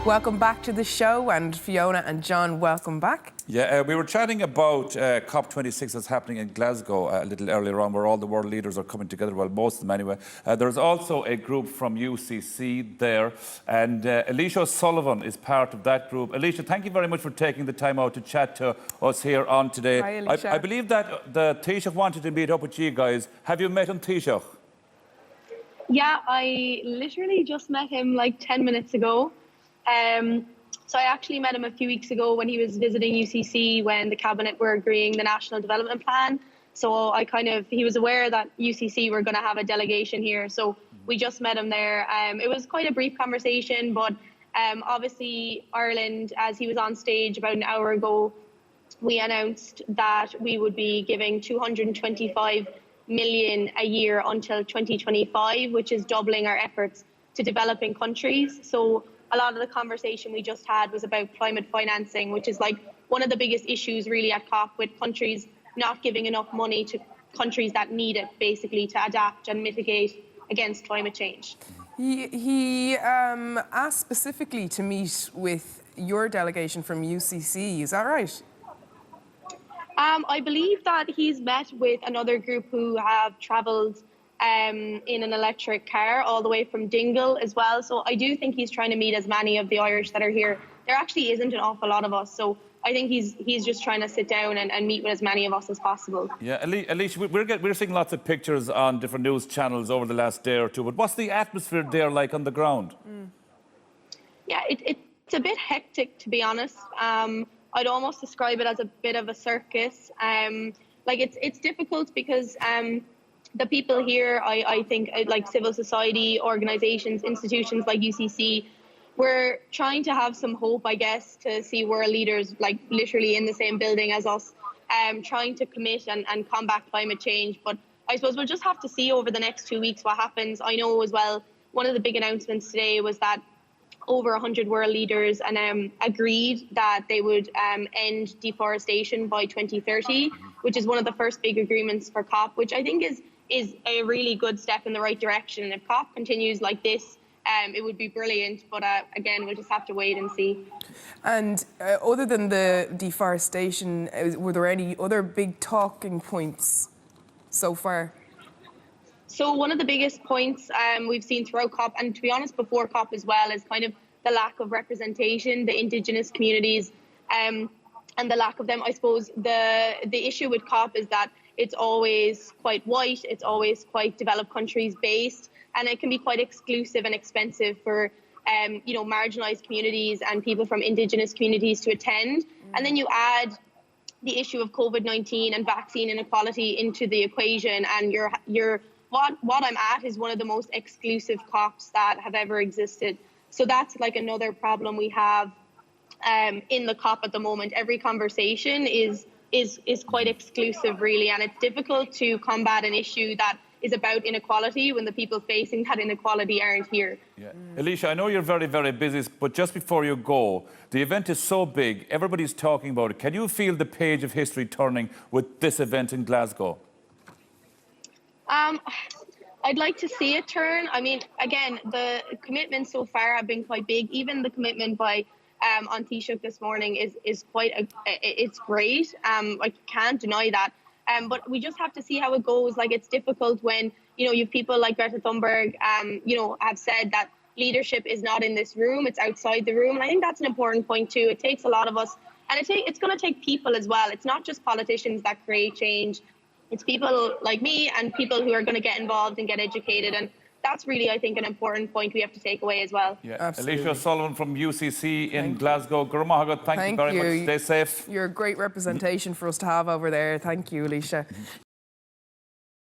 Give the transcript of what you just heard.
Welcome back to the show, and Fiona and John, welcome back. Yeah, we were chatting about COP26 that's happening in Glasgow a little earlier on, where all the world leaders are coming together, well, most of them anyway. There's also a group from UCC there, and Alicia O Sullivan is part of that group. Alicia, thank you very much for taking the time out to chat to us here on today. Hi, Alicia. I believe that the Taoiseach wanted to meet up with you guys. Have you met him, Taoiseach? Yeah, I literally just met him like 10 minutes ago. So I actually met him a few weeks ago when he was visiting UCC when the Cabinet were agreeing the National Development Plan. So he was aware that UCC were going to have a delegation here. So we just met him there. It was quite a brief conversation, but obviously Ireland, as he was on stage about an hour ago, we announced that we would be giving 225 million a year until 2025, which is doubling our efforts to developing countries. So a lot of the conversation we just had was about climate financing, which is like one of the biggest issues really at COP, with countries not giving enough money to countries that need it, basically, to adapt and mitigate against climate change. He asked specifically to meet with your delegation from UCC, is that right? I believe that he's met with another group who have travelled in an electric car all the way from Dingle as well. So I do think he's trying to meet as many of the Irish that are here. There actually isn't an awful lot of us. So I think he's just trying to sit down and meet with as many of us as possible. Yeah, Alicia, we're seeing lots of pictures on different news channels over the last day or two, but what's the atmosphere there like on the ground? Yeah, it's a bit hectic, to be honest. I'd almost describe it as a bit of a circus. It's difficult because the people here, I think, like civil society organisations, institutions like UCC, we're trying to have some hope, I guess, to see world leaders like literally in the same building as us, trying to commit and combat climate change. But I suppose we'll just have to see over the next 2 weeks what happens. I know as well, one of the big announcements today was that over 100 world leaders agreed that they would end deforestation by 2030, which is one of the first big agreements for COP, which I think is a really good step in the right direction. And if COP continues like this, it would be brilliant. But again, we'll just have to wait and see. And other than the deforestation, were there any other big talking points so far? So one of the biggest points we've seen throughout COP, and to be honest, before COP as well, is kind of the lack of representation, the Indigenous communities, and the lack of them. I suppose the issue with COP is that it's always quite white, it's always quite developed countries based, and it can be quite exclusive and expensive for marginalised communities and people from Indigenous communities to attend. And then you add the issue of COVID-19 and vaccine inequality into the equation, and what I'm at is one of the most exclusive COPs that have ever existed. So that's like another problem we have in the COP at the moment. Every conversation is quite exclusive, really, and it's difficult to combat an issue that is about inequality when the people facing that inequality aren't here. Yeah. Alicia, I know you're very, very busy, but just before you go, the event is so big, everybody's talking about it. Can you feel the page of history turning with this event in Glasgow? I'd like to see it turn. I mean, again, the commitments so far have been quite big. Even the commitment by on Taoiseach this morning is it's great. I can't deny that. But we just have to see how it goes. Like, it's difficult when you have people like Greta Thunberg, have said that leadership is not in this room; it's outside the room. And I think that's an important point too. It takes a lot of us, and it's going to take people as well. It's not just politicians that create change. It's people like me and people who are going to get involved and get educated. And that's really, I think, an important point we have to take away as well. Yeah, absolutely. Alicia Sullivan from UCC in Glasgow. Gurmahagat, thank you very much. Stay safe. You're a great representation for us to have over there. Thank you, Alicia.